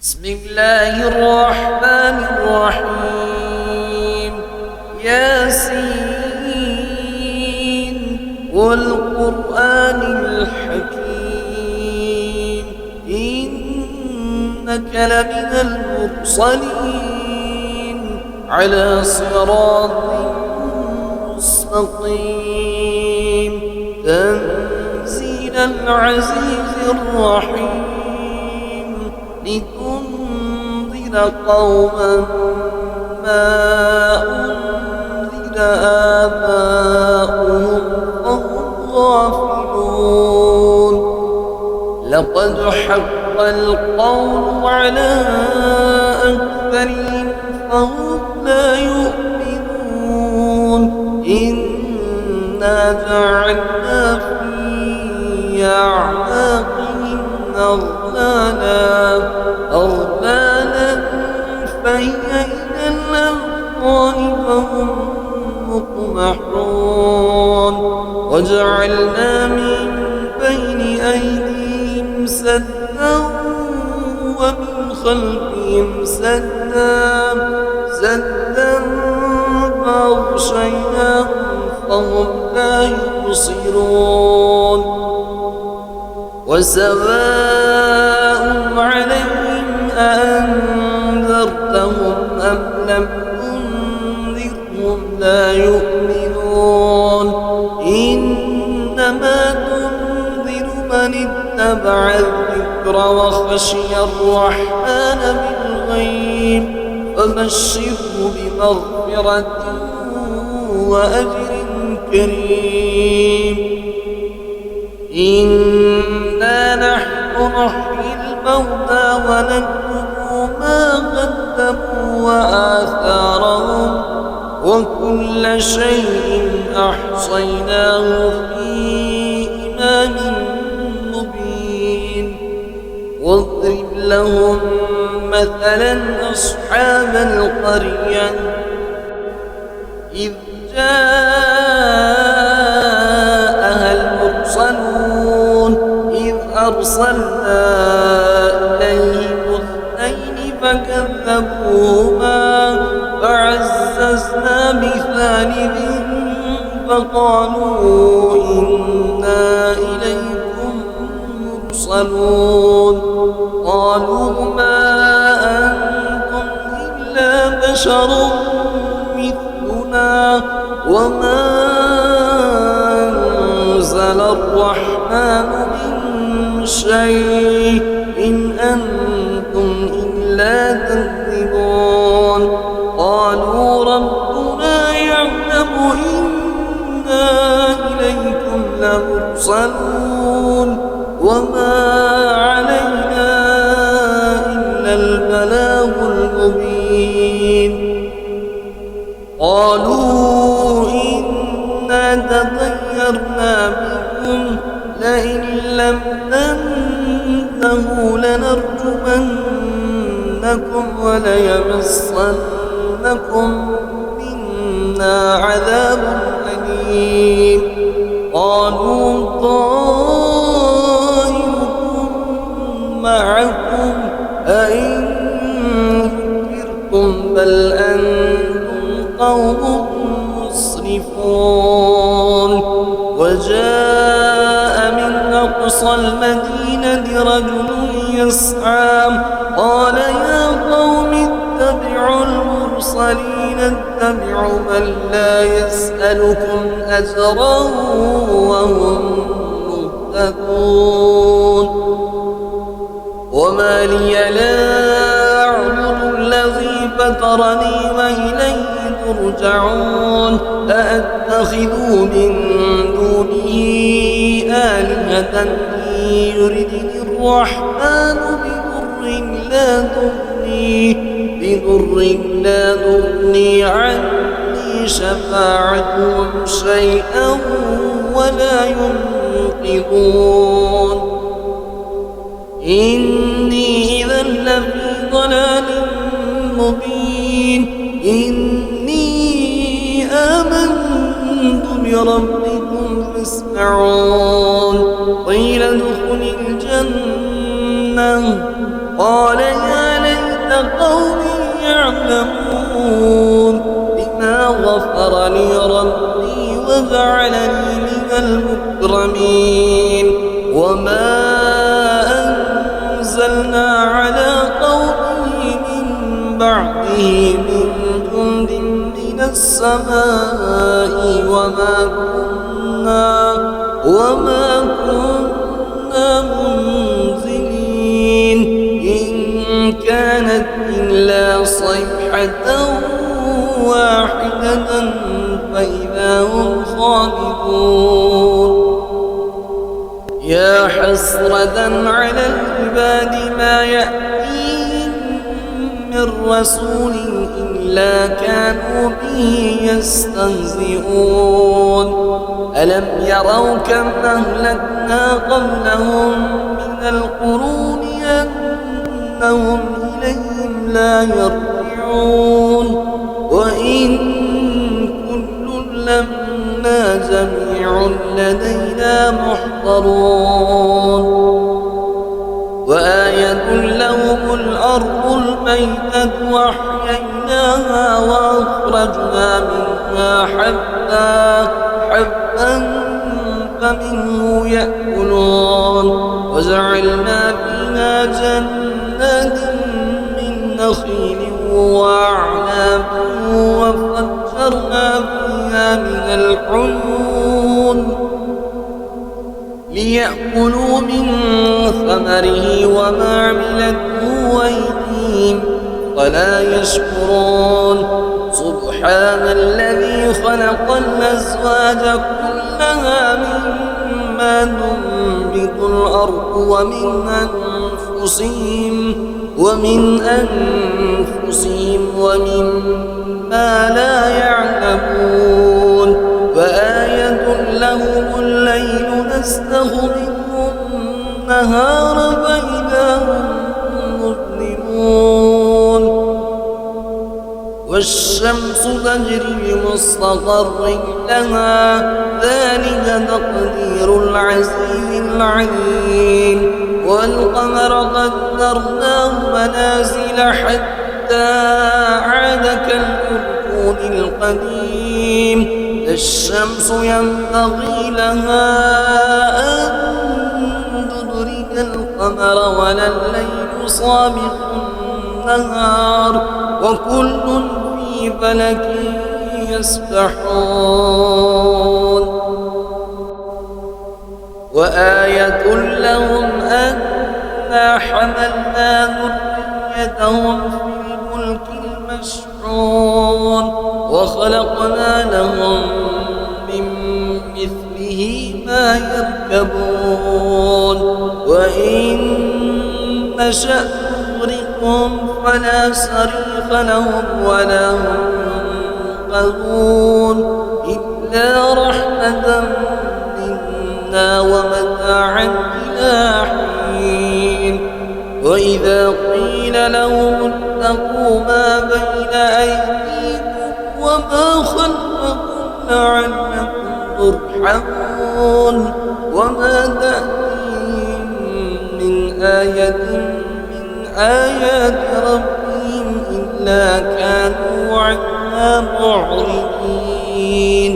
بسم الله الرحمن الرحيم. ياسين والقرآن الحكيم إنك لمن المرسلين على صراط مستقيم تنزيل العزيز الرحيم لتنذر قوما ما أنذر آباؤهم فهم غافلون. لقد حق القول على أكثرهم فهم لا يؤمنون. إنا جعلنا في أعناقهم أغلالا فهي إلى الأذقان فهم مقمحون. وجعلنا من بين أيديهم سدا ومن خلفهم سدا فأغشيناهم فهم لا يبصرون. وسواء عليهم أأنذرتهم أم لم تنذرهم لا يؤمنون. إنما تنذر من اتبع الذكر وخشي الرحمن بالغيب فبشره بمغفرة وأجر كريم. إنا نحن نحيي الموتى ونكتب ما قدموا وآثارهم وكل شيء أحصيناه في إمام مبين. واضرب لهم مثلا أصحاب القرية إذ جاءها المرسلون إذ أرسلنا إليهم اثنين فكذبوهما فعززنا بثالث فقالوا إنا إليكم مرسلون. قالوا ما أنتم إلا بشر مثلنا وما أنزل الرحمن من شيء إن أنتم إلا تكذبون. قالوا ربنا يعلم إنا إليكم لمرسلون وما علينا إلا البلاغ المبين. قالوا إنا تطيرنا بكم لئن لم تنتهوا لنرجمنكم وليمسنكم منا عذاب أليم. قالوا طائركم معكم أئن ذكرتم بل أنتم قوم مسرفون. وجاء من أقصى المدينة رجل يسعى قال يا قوم اتبعوا المرسلين اتبعوا من لا يسألكم أجرا وهم مهتدون. وما لي لا أعبد الذي فطرني وإليه ترجعون. أأتخذ من دونه آلهة إن يردني الرحمن بضر لا تغني عني شفاعتهم شيئا ولا ينقذون. إني إذا لفي ضلال مبين. إني آمنت بربكم فاسمعون. قيل ادخل الجنة قال يا يعلمون بما غفر لي ربي وجعلني من المكرمين وما أنزلنا على قومه من بعده من جند من السماء وما كنا منزلين إن كانت إلا صيحة واحدة فإذا هم خامدون يا حسرة على العباد ما يأتيهم من رسول إلا كانوا به يستهزئون ألم يروا كم أهلكنا قبلهم من القرون أنهم إليهم لا يرجعون وإن كل لما جميع لدينا محضرون وآية لهم الأرض الميتة وأحييناها وأخرجنا منها حبا فمنه يأكلون وجعلنا فيها جنات من نخيل وأعناب وفجرنا فيها من العيون ليأكلوا من ثمره وما عملته أيديهم ولا يشكرون سبحان الذي خلق الأزواج كلها مما تنبت الأرض ومن أنفسهم ومما لا يعلمون وآية لهم الليل نسلخ منه النهار فإذا هم مظلمون والشمس تجري لمستقر لها ذلك تقدير العزيز العليم والقمر قدرناه منازل حتى عاد كالأرجون القديم الشمس ينبغي لها أن تدرك القمر ولا الليل سابق النهار وكل في فلك يسبحون وآية لهم أنا حملنا ذريتهم في الفلك المشحون وخلقنا لهم من مثله ما يركبون وإن نشأ نغرقهم فلا صريخ لهم ولا هم ينقذون إلا رحمة منا ومتاعا إلى حين وإذا قيل لهم اتقوا ما بين أيديكم وما خلفكم لعلكم ترحمون وما تأتيهم من آية من آيات ربهم إلا كانوا عنها معرضين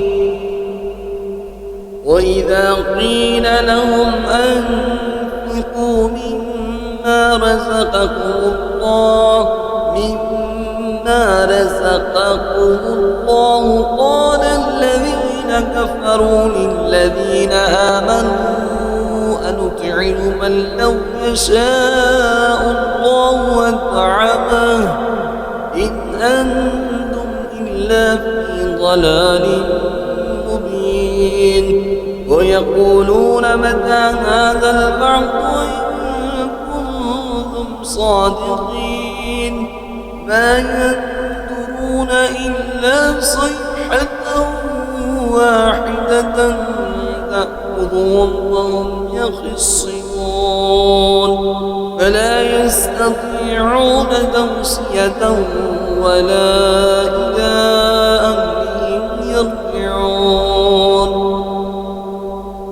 وإذا قيل لهم أنفقوا مما رزقكم الله قال الذين كفروا للذين آمنوا أنطعم من لو يشاء الله أطعمه إن أنتم إلا في ضلال مبين ويقولون متى هذا البعث إن كنتم صادقين ما ينظرون إلا صيحة واحدة تأخذهم وهم يخصمون فلا يستطيعون توصية ولا إلى أهلهم يرجعون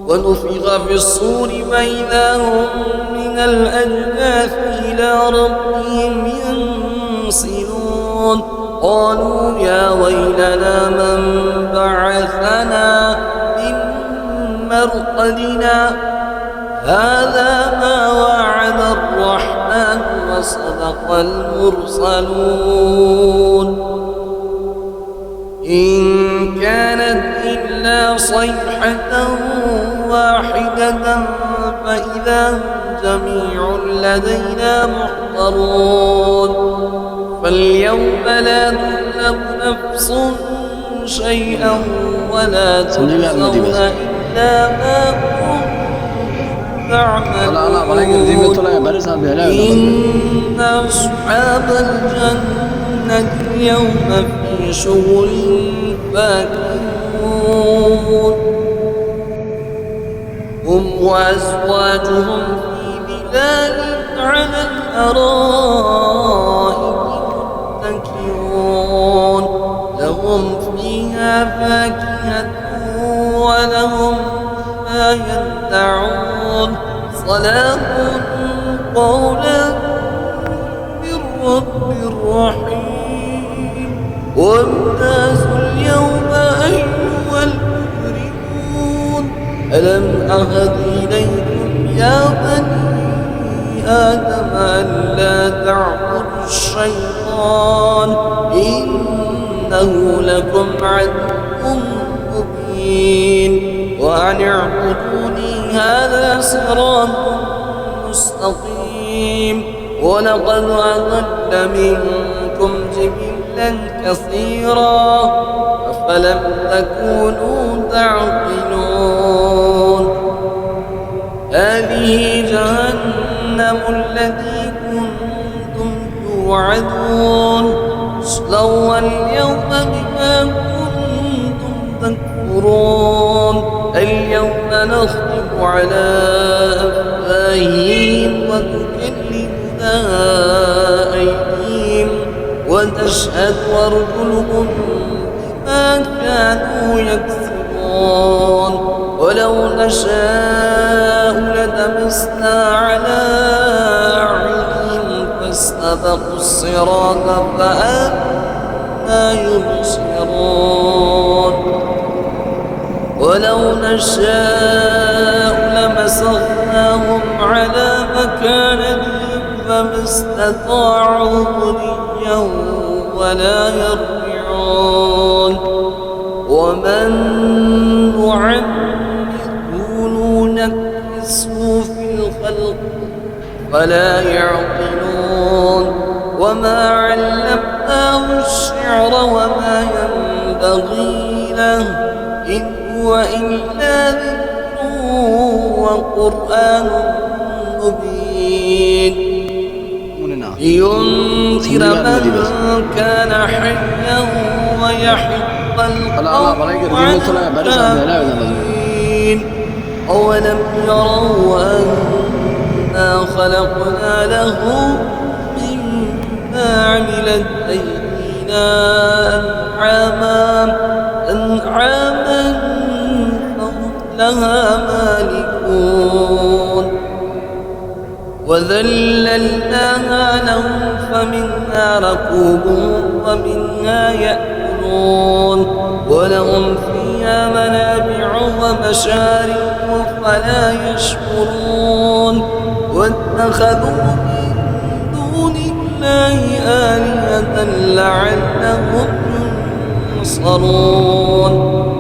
ونفخ في الصور فإذا هم من الأجداث إلى ربهم ينسلون قالوا يا ويلنا من بعثنا من مرقدنا هذا ما وعد الرحمن وصدق المرسلون إن كانت إلا صيحة واحدة فإذا هم جميع لدينا محضرون فاليوم لا تظلم نفس شيئا ولا تجزون إلا ما كنتم تعملون إن أصحاب الجنة اليوم في شغل فاكهون هم وأزواجهم في ظلال على الأرائك متكئون لهم فيها فاكهة ولهم ما يدعون سلام قولا من رب رحيم وامتازوا اليوم أيها المجرمون ألم أهد إليكم يا بني آدم ألا تعبدوا الشيطان إنه لكم عدو مبين وأن اعبدوني هذا صراط مستقيم ولقد أضل منكم جبلا كثيرا أفلم تكونوا تعقلون هذه جهنم التي كنتم توعدون اصلوها اليوم بما كنتم تكفرون اليوم نختم على أفواههم وتكلمنا أيديهم وتشهد أرجلهم بما كانوا يكسبون ولو نشاء لتمسنا على أعينهم فاستبقوا الصراط فأنى يبصرون ولو نشاء لمسخناهم على مكانتهم فما استطاعوا مضيا ولا يرجعون ومن نعمره نكسه في الخلق فلا يعقلون وما علمناه الشعر وما ينبغي له إن هو إلا ذكر وقرآن مبين لينذر من كان حيا ويحق القوم على الكافرين أولم يروا أنا خلقنا له مما عملت أيدينا أنعاما فهم لها مالكون وذللناها لهم فمنها ركوبهم ومنها يأكلون ولهم فيها منابع ومشارب فلا يشكرون واتخذوا من دون الله آلهة لعلهم ينصرون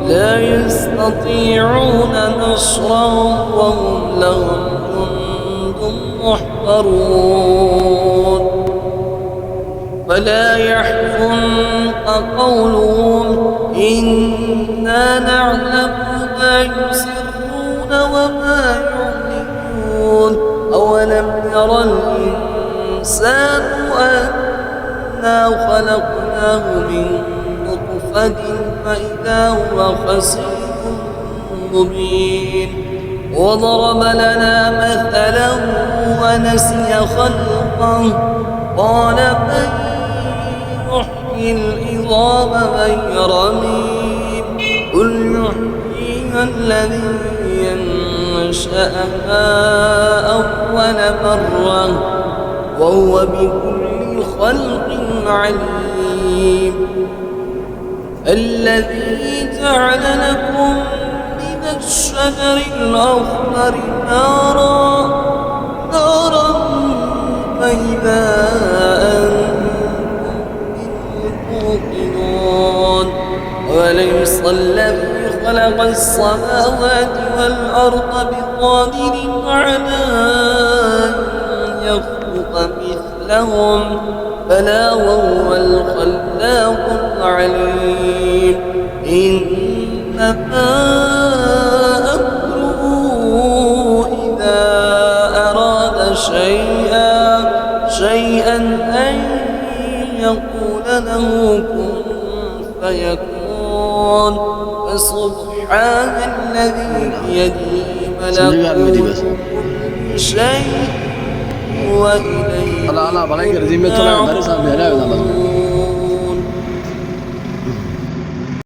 لا يستطيعون نصرهم وهم لهم جند محضرون فلا يحزنك قولهم إنا نعلم ما يسرون وما يعلنون أولم يرى الإنسان أنا خلقناه من نطفة فإذا هو خصيم مبين وضرب لنا مثلا ونسي خلقه قال من يحيي العظام غير رميم قل يحييها الذي ينشأها أول مرة وهو بكل خلق عليم الذي جعل لكم من الشجر الأخضر نارا فإذا أنتم منه توقدون وليس الذي خلق السماوات والأرض بقادر على أن يخلق مثلهم بلى وهو الخلاق العليم إنما أمره إذا أراد شيئا أن يقول له كن فيكون فسبحان الذي بيده ملكوت كل شيء وإليه